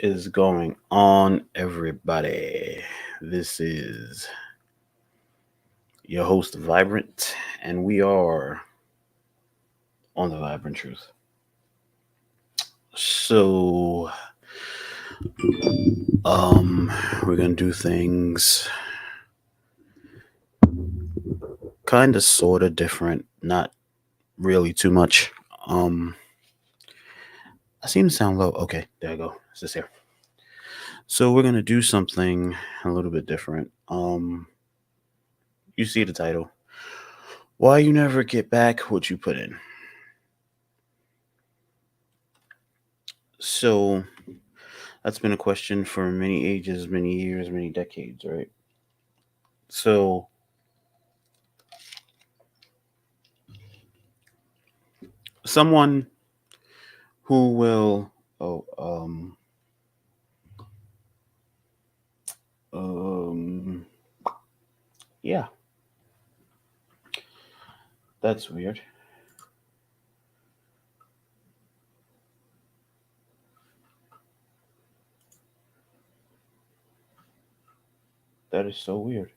Is going on, everybody? This is your host, Vibrant, and we are on the Vibrant Truth. So, um, we're gonna do things kind of, sort of different, not really too much. Um, I seem to sound low. Okay, there I go. It's just here. So we're gonna do something a little bit different. You see the title. Why you never get back what you put in. So that's been a question for many ages, many years, many decades, right? So someone who will, oh, um, yeah, that's weird. That is so weird.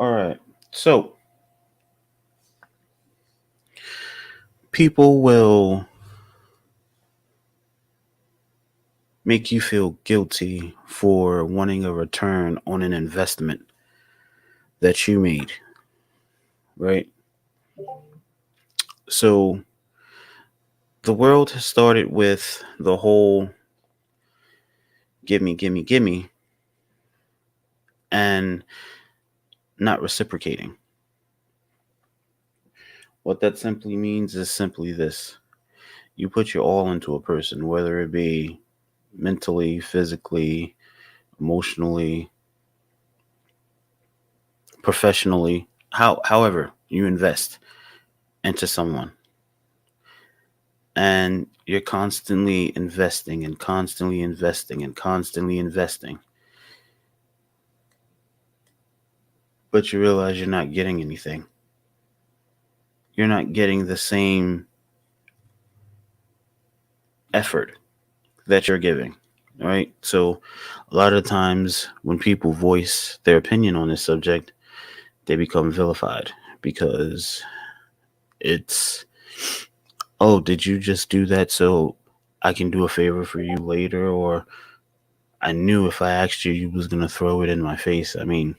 All right. So people will make you feel guilty for wanting a return on an investment that you made, right? So the world has started with the whole gimme, gimme, gimme, and not reciprocating. What that simply means is simply this: you put your all into a person, whether it be mentally, physically, emotionally, professionally, however you invest into someone. And you're constantly investing and constantly investing and constantly investing. But you realize you're not getting anything. You're not getting the same effort that you're giving. Right? So a lot of times when people voice their opinion on this subject, they become vilified because it's, oh, did you just do that so I can do a favor for you later? Or I knew if I asked you, you was going to throw it in my face. I mean,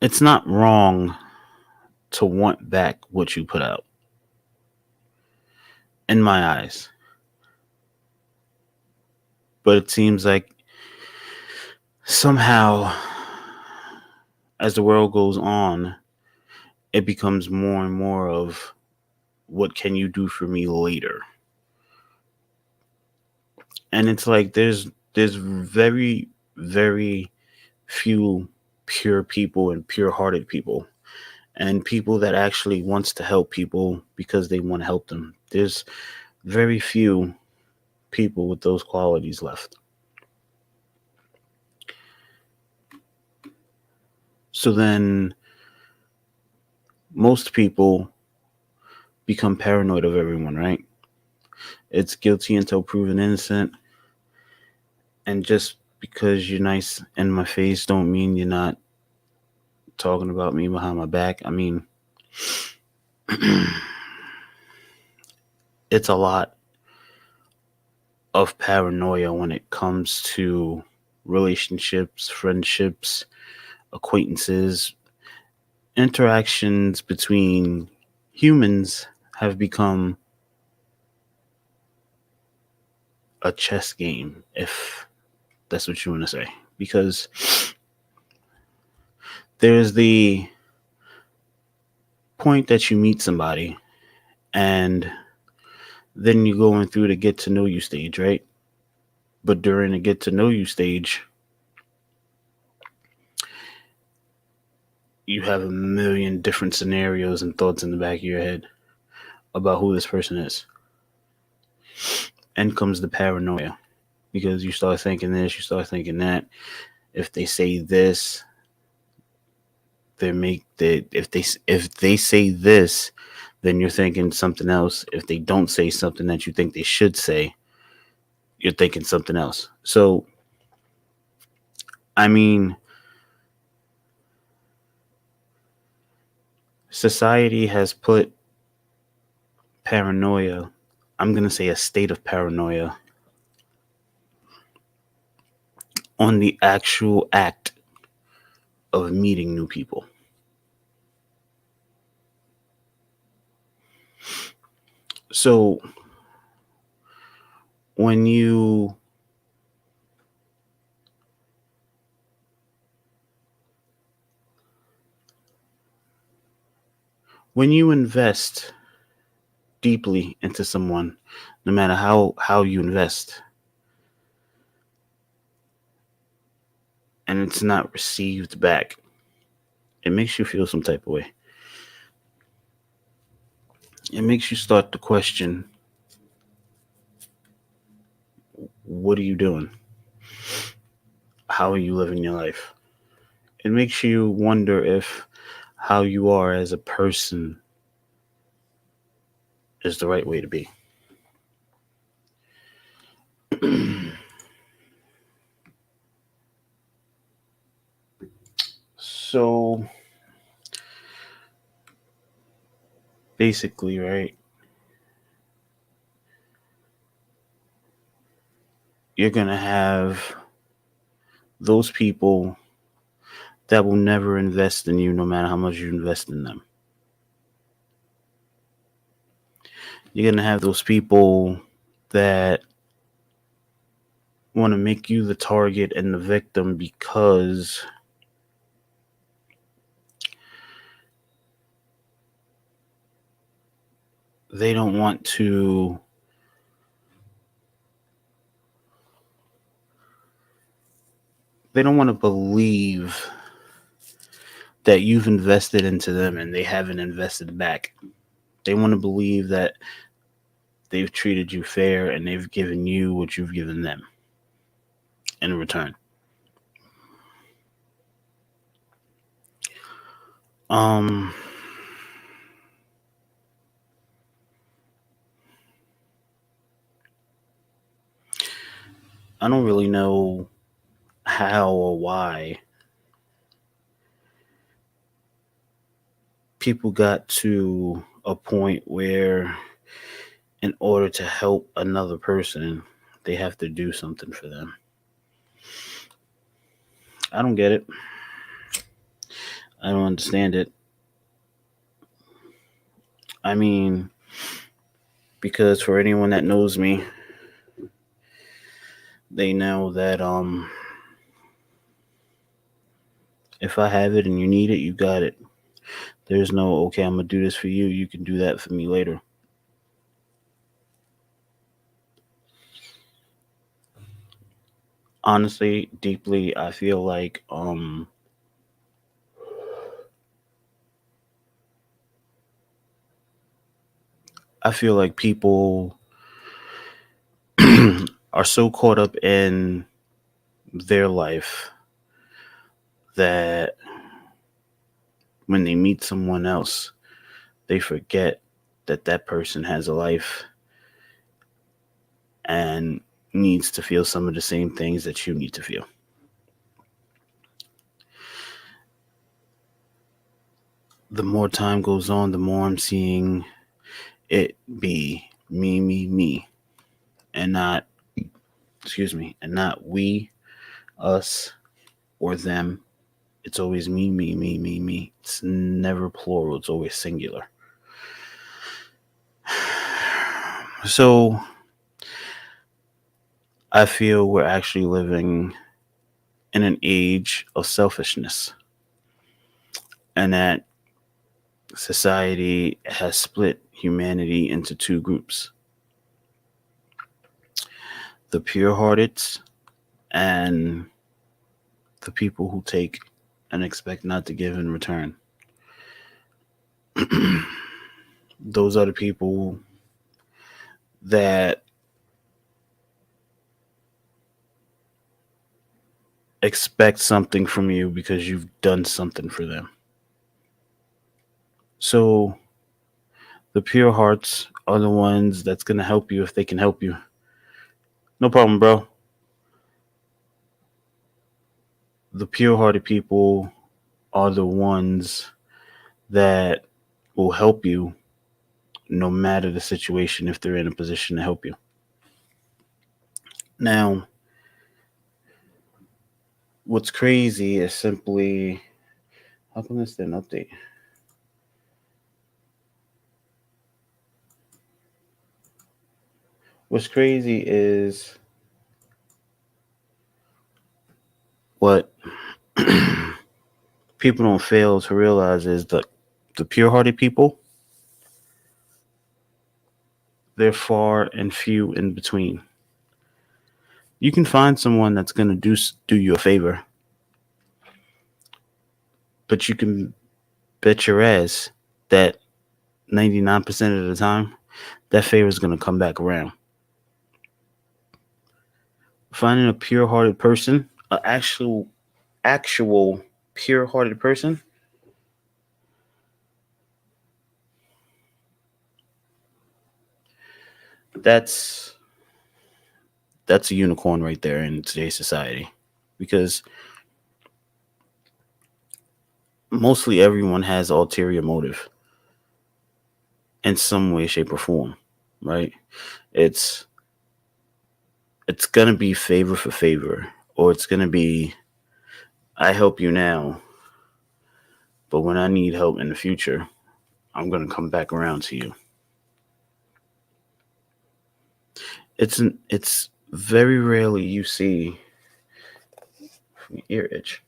it's not wrong to want back what you put out, in my eyes. But it seems like somehow, as the world goes on, it becomes more and more of what can you do for me later? And it's like there's very, very few pure people and pure hearted people, and people that actually wants to help people because they want to help them. There's very few people with those qualities left. So then most people become paranoid of everyone, right? It's guilty until proven innocent. And just because you're nice in my face don't mean you're not talking about me behind my back. I mean, it's a lot of paranoia when it comes to relationships, friendships, acquaintances, interactions between humans have become a chess game, if that's what you want to say. Because there's the point that you meet somebody and then you going through the get to know you stage, right? But during the get to know you stage, you have a million different scenarios and thoughts in the back of your head about who this person is. And comes the paranoia because you start thinking this, you start thinking that. If they say this, if they say this, then you're thinking something else. If they don't say something that you think they should say, you're thinking something else. So, I mean, society has put paranoia, I'm going to say a state of paranoia, on the actual act of meeting new people. So, when you when you invest deeply into someone, no matter how you invest, and it's not received back, it makes you feel some type of way. It makes you start to question, what are you doing? How are you living your life? It makes you wonder if how you are as a person is the right way to be. So basically, right, you're going to have those people that will never invest in you no matter how much you invest in them. You're going to have those people that want to make you the target and the victim because they don't want to believe that you've invested into them and they haven't invested back. They want to believe that they've treated you fair and they've given you what you've given them in return. Um I don't really know how or why people got to a point where in order to help another person, they have to do something for them. I don't get it. I don't understand it. I mean, because for anyone that knows me, they know that if I have it and you need it, you got it. There's no, okay, I'm going to do this for you. You can do that for me later. Honestly, deeply, I feel like people are so caught up in their life that when they meet someone else, they forget that that person has a life and needs to feel some of the same things that you need to feel. The more time goes on, the more I'm seeing it be me, and not, and not we, us, or them. It's always me. It's never plural, it's always singular. So I feel we're actually living in an age of selfishness, and that society has split humanity into two groups: the pure hearted and the people who take and expect not to give in return. Those are the people that expect something from you because you've done something for them. So the pure hearts are the ones that's going to help you if they can help you. No problem, bro. The pure hearted people are the ones that will help you no matter the situation if they're in a position to help you. Now, what's crazy is simply how come this didn't update? What's crazy is what people don't fail to realize is that the pure hearted people, they're far and few in between. You can find someone that's going to do you a favor, but you can bet your ass that 99% of the time, that favor is going to come back around. Finding a pure hearted person, an actual pure hearted person, that's that's a unicorn right there in today's society, because mostly everyone has ulterior motive in some way, shape, or form, right? It's it's gonna be favor for favor, or it's gonna be I help you now, but when I need help in the future, I'm gonna come back around to you. It's very rarely you see ear itch.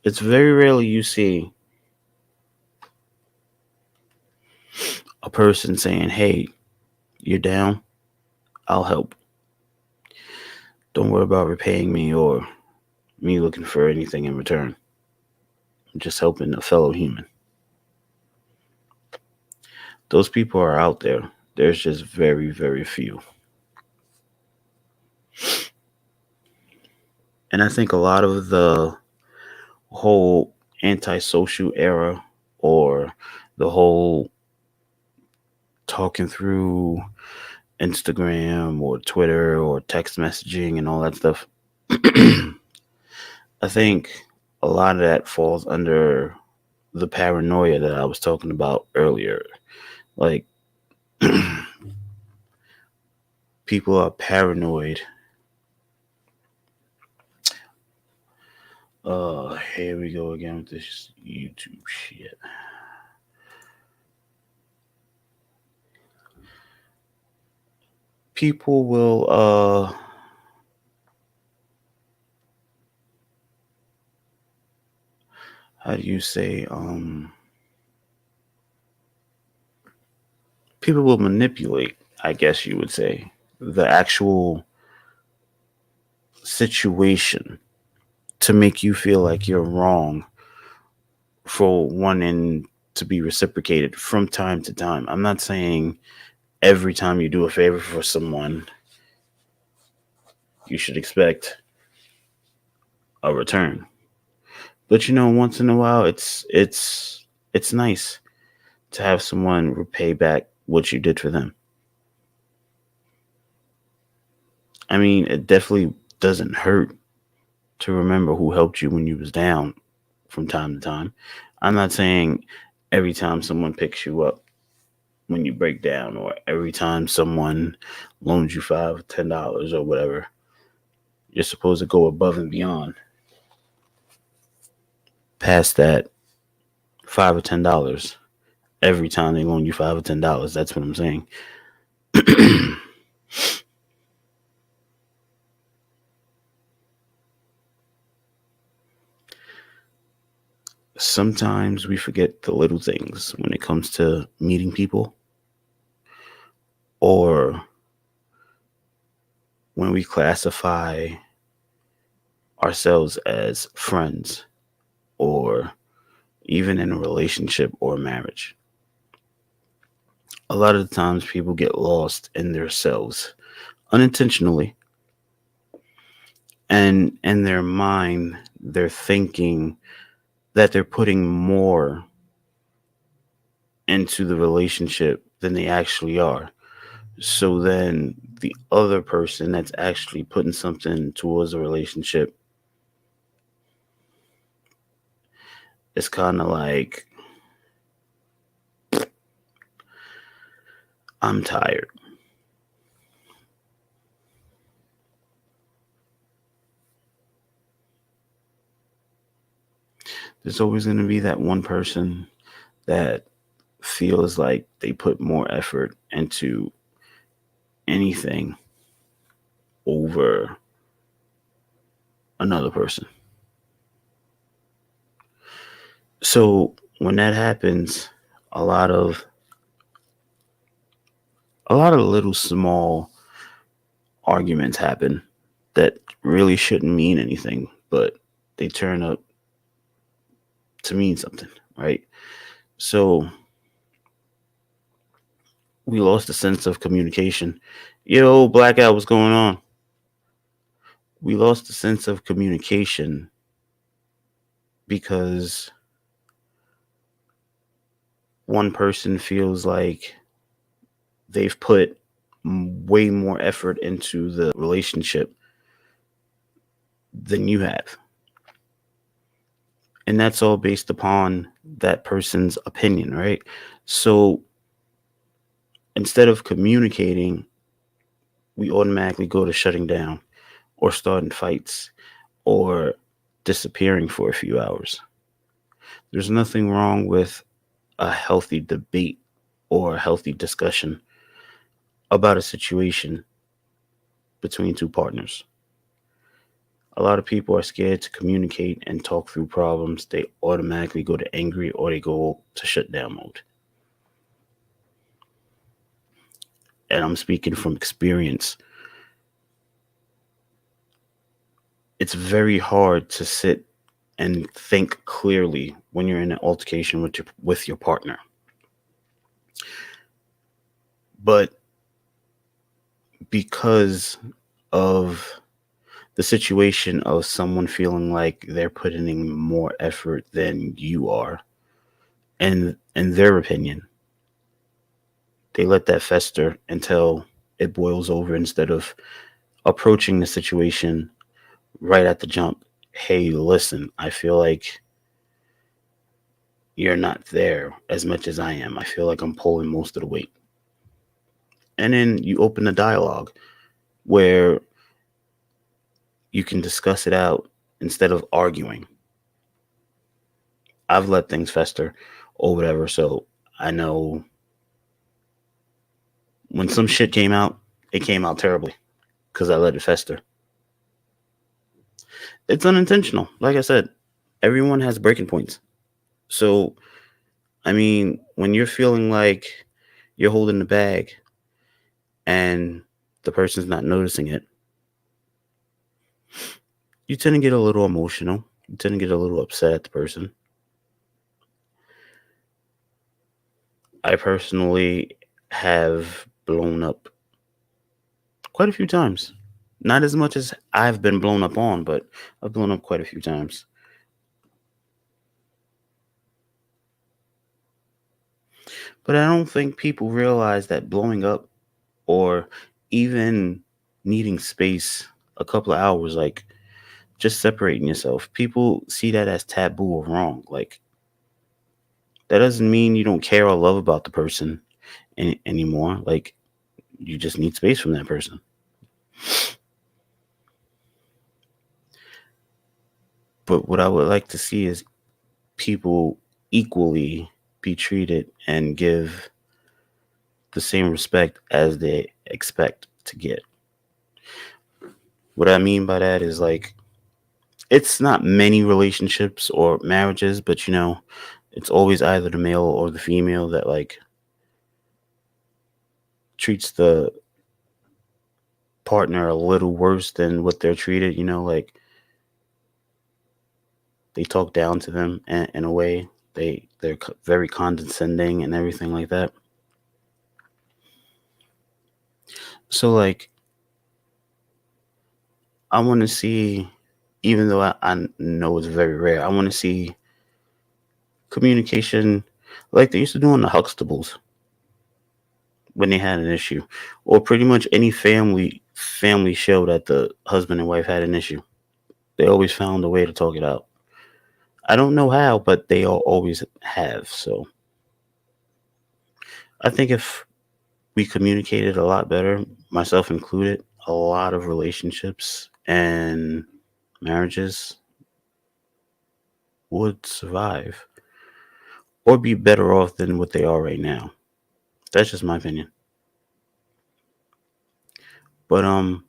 It's very rarely you see a person saying, "Hey, you're down. I'll help. Don't worry about repaying me or me looking for anything in return. I'm just helping a fellow human." Those people are out there. There's just very, very few. And I think a lot of the whole antisocial era, or the whole talking through Instagram or Twitter or text messaging and all that stuff, I think a lot of that falls under the paranoia that I was talking about earlier. Like, people are paranoid. Here we go again with this YouTube shit. People will how do you say people will manipulate, I guess you would say, the actual situation to make you feel like you're wrong for wanting to be reciprocated from time to time. I'm not saying every time you do a favor for someone, you should expect a return. But once in a while, it's nice to have someone repay back what you did for them. I mean, it definitely doesn't hurt to remember who helped you when you was down from time to time. I'm not saying every time someone picks you up when you break down, or every time someone loans you $5 or $10 or whatever, you're supposed to go above and beyond past that $5 or $10 every time they loan you $5 or $10. That's what I'm saying. Sometimes we forget the little things when it comes to meeting people, or when we classify ourselves as friends, or even in a relationship or marriage. A lot of the times people get lost in themselves unintentionally, and in their mind they're thinking that they're putting more into the relationship than they actually are. So then the other person that's actually putting something towards a relationship is kind of like, I'm tired. There's always going to be that one person that feels like they put more effort into anything over another person. So when that happens, a lot of a lot of little small arguments happen that really shouldn't mean anything, but they turn up to mean something, right? So we lost the sense of communication. Yo, blackout, what's going on? We lost the sense of communication because one person feels like they've put way more effort into the relationship than you have. And that's all based upon that person's opinion, right? So instead of communicating, we automatically go to shutting down or starting fights or disappearing for a few hours. There's nothing wrong with a healthy debate or a healthy discussion about a situation between two partners. A lot of people are scared to communicate and talk through problems. They automatically go to angry or they go to shutdown mode. And I'm speaking from experience. It's very hard to sit and think clearly when you're in an altercation with your partner. But because of the situation of someone feeling like they're putting in more effort than you are, and in their opinion, they let that fester until it boils over instead of approaching the situation right at the jump. Hey, listen, I feel like you're not there as much as I am. I feel like I'm pulling most of the weight. And then you open a dialogue where you can discuss it out instead of arguing. I've let things fester or whatever, so I know when some shit came out, it came out terribly because I let it fester. It's unintentional. Like I said, everyone has breaking points. So, I mean, when you're feeling like you're holding the bag and the person's not noticing it, you tend to get a little emotional. You tend to get a little upset at the person. I personally have blown up quite a few times. Not as much as I've been blown up on, but I've blown up quite a few times. But I don't think people realize that blowing up or even needing space a couple of hours, like just separating yourself, people see that as taboo or wrong. Like, that doesn't mean you don't care or love about the person anymore. Like, you just need space from that person. But what I would like to see is people equally be treated and give the same respect as they expect to get. What I mean by that is like, it's not many relationships or marriages, but it's always either the male or the female that like treats the partner a little worse than what they're treated, like they talk down to them in a way. They're very condescending and everything like that. So like, I want to see, even though I know it's very rare, I want to see communication like they used to do on the Huxtables when they had an issue, or pretty much any family show that the husband and wife had an issue. They always found a way to talk it out. I don't know how, but they all always have. So I think if we communicated a lot better, myself included, a lot of relationships and marriages would survive or be better off than what they are right now. That's just my opinion. But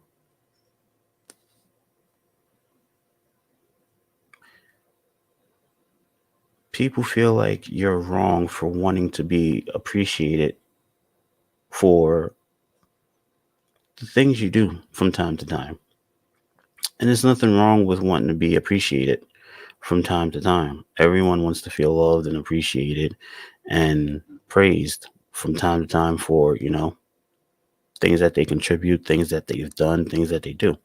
people feel like you're wrong for wanting to be appreciated for the things you do from time to time. And there's nothing wrong with wanting to be appreciated from time to time. Everyone wants to feel loved and appreciated and praised from time to time for, things that they contribute, things that they've done, things that they do.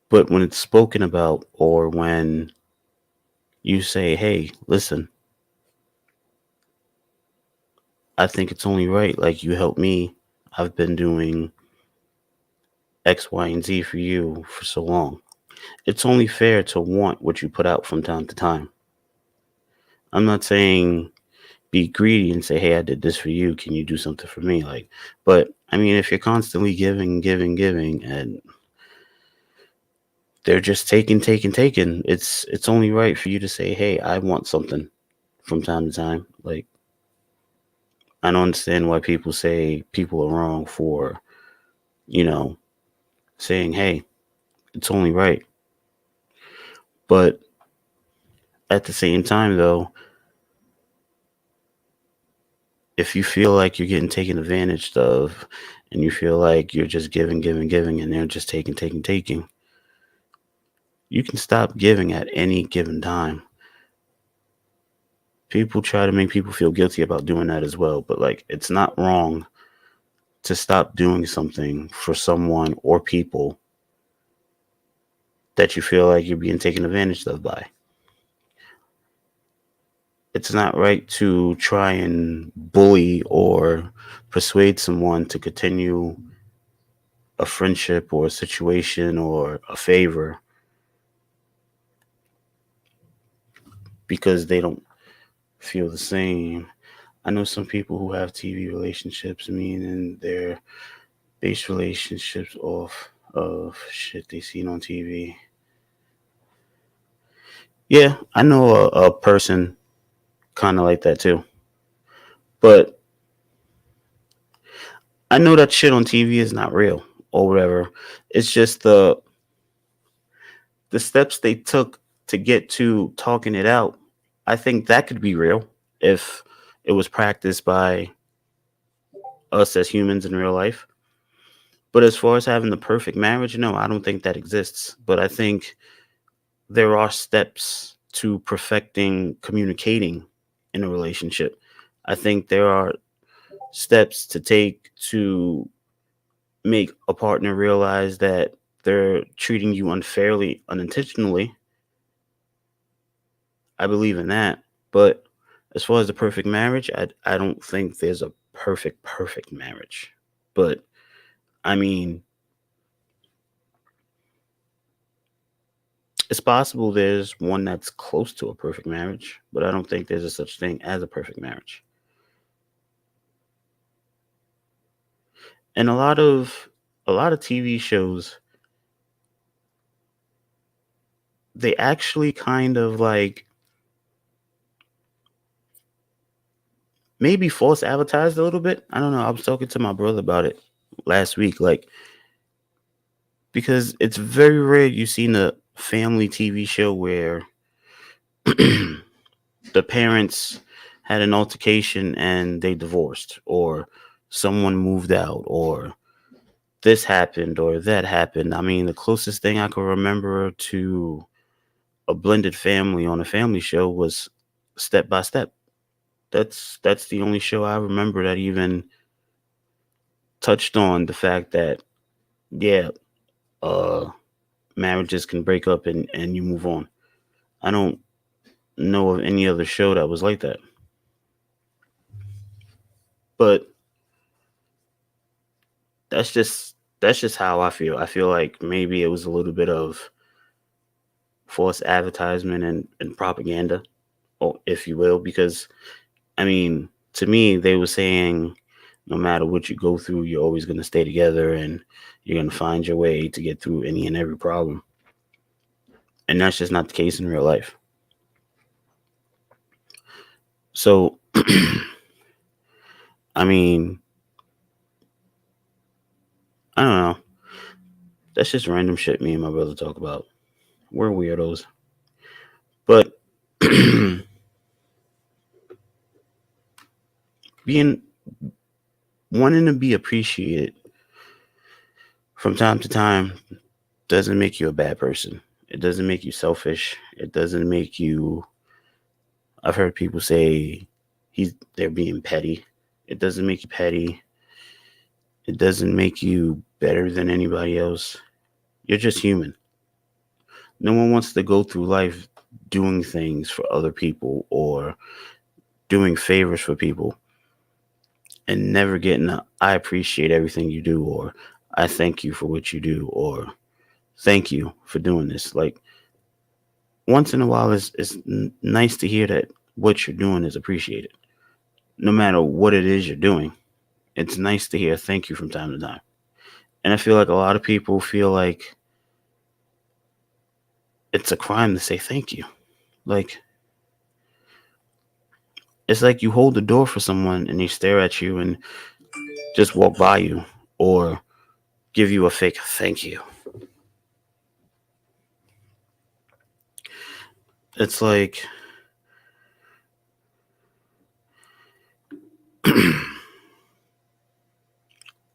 But when it's spoken about, or when you say, hey, listen, I think it's only right, like you helped me. I've been doing X, Y, and Z for you for so long. It's only fair to want what you put out from time to time. I'm not saying be greedy and say, hey, I did this for you. Can you do something for me? But I mean, if you're constantly giving, giving, giving, and they're just taking, taking, taking, it's only right for you to say, hey, I want something from time to time. Like, I don't understand why people say people are wrong for, you know, saying, hey, it's only right. But at the same time, though, if you feel like you're getting taken advantage of and you feel like you're just giving, giving, giving, and they're just taking, taking, taking, you can stop giving at any given time. People try to make people feel guilty about doing that as well, but like it's not wrong to stop doing something for someone or people that you feel like you're being taken advantage of by. It's not right to try and bully or persuade someone to continue a friendship or a situation or a favor because they don't feel the same. I know some people who have TV relationships, meaning they're base relationships off of shit they seen on TV. Yeah, I know a person kind of like that too. But I know that shit on TV is not real or whatever. It's just the steps they took to get to talking it out. I think that could be real if it was practiced by us as humans in real life. But as far as having the perfect marriage, no, I don't think that exists. But I think there are steps to perfecting communicating in a relationship. I think there are steps to take to make a partner realize that they're treating you unfairly unintentionally. I believe in that. But as far as the perfect marriage, I don't think there's a perfect marriage. But I mean, it's possible there's one that's close to a perfect marriage, but I don't think there's a such thing as a perfect marriage. And a lot of TV shows, they actually kind of like maybe false advertised a little bit. I don't know. I was talking to my brother about it last week, like because it's very rare you've seen a family TV show where the parents had an altercation and they divorced, or someone moved out, or this happened, or that happened. I mean, the closest thing I can remember to a blended family on a family show was Step by Step. That's the only show I remember that even touched on the fact that yeah, uh marriages can break up and you move on. I don't know of any other show that was like that. But that's just how I feel. I feel like maybe it was a little bit of false advertisement and propaganda, or if you will, because I mean, to me, they were saying no matter what you go through, you're always going to stay together and you're going to find your way to get through any and every problem. And that's just not the case in real life. So, I mean, I don't know. That's just random shit me and my brother talk about. We're weirdos. But being wanting to be appreciated from time to time doesn't make you a bad person. It doesn't make you selfish. It doesn't make you. I've heard people say they're being petty. It doesn't make you petty. It doesn't make you better than anybody else. You're just human. No one wants to go through life doing things for other people or doing favors for people and never getting a I appreciate everything you do, or I thank you for what you do, or thank you for doing this. Like, once in a while, it's nice to hear that what you're doing is appreciated. No matter what it is you're doing, it's nice to hear thank you from time to time. And I feel like a lot of people feel like it's a crime to say thank you. Like, it's like you hold the door for someone and they stare at you and just walk by you or give you a fake thank you. It's like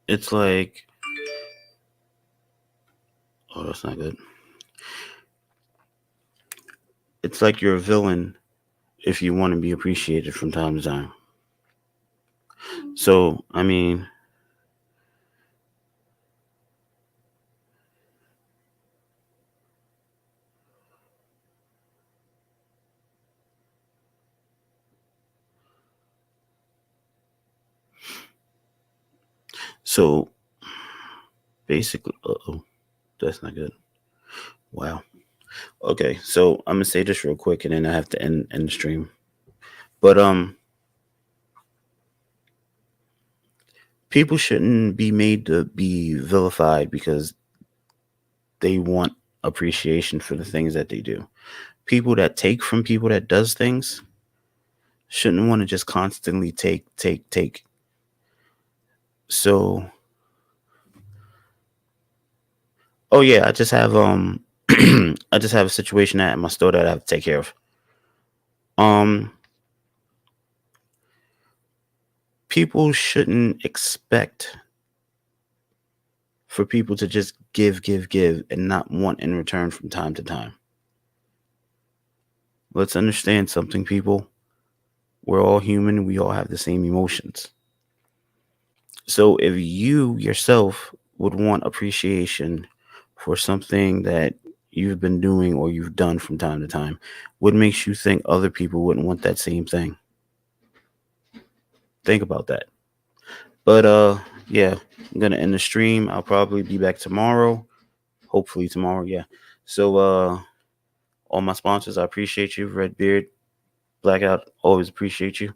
it's like oh, that's not good. It's like you're a villain if you want to be appreciated from time to time. So, I mean, so basically, oh, that's not good. Wow. Okay, so I'm gonna say this real quick, and then I have to end the stream. But people shouldn't be made to be vilified because they want appreciation for the things that they do. People that take from people that does things shouldn't want to just constantly take. So, oh yeah, I just have I just have a situation at my store that I have to take care of. Um, People shouldn't expect for people to just give, and not want in return from time to time. Let's understand something, people. We're all human. We all have the same emotions. So if you yourself would want appreciation for something that you've been doing or you've done from time to time, what makes you think other people wouldn't want that same thing? Think about that. But yeah, I'm gonna end the stream. I'll probably be back tomorrow. Hopefully tomorrow, yeah. So all my sponsors, I appreciate you. Redbeard, Blackout, always appreciate you.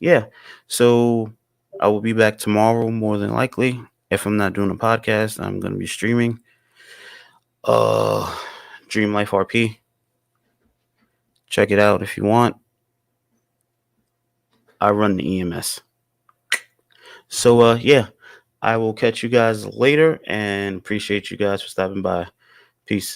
Yeah. So I will be back tomorrow more than likely. If I'm not doing a podcast, I'm gonna be streaming. Uh Dream Life RP. Check it out if you want. I run the EMS. So yeah, I will catch you guys later and appreciate you guys for stopping by. Peace.